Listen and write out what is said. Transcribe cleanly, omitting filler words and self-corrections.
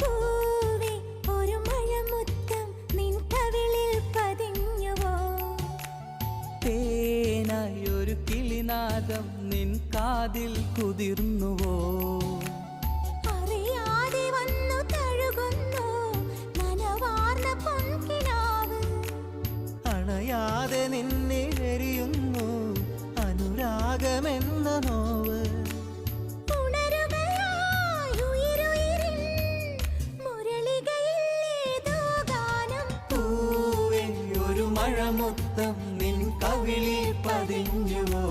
പൂവേ ഒരു മഴമുത്തം നിൻ കവിളിൽ പതിഞ്ഞുവോ? തേനായി ഒരു കിളിനാദം നിൻ കാതിൽ കുതിർന്നുവോ? അറിയാതെ വന്നു തഴുകുന്നു നനവാർന്ന പൊൻകിനാവ്. അണയാതെ നിന്നെ എരിയുന്നു അനുരാഗമെന്ന നോവ്. ഉണരുകയായി ഉയിരുയിരിൻ മുരളികയിൽ ഏതോ ഗാനം. പൂവേ ഒരു മഴമുത്തം നിൻ കവിളിൽ പതിഞ്ഞുവോ?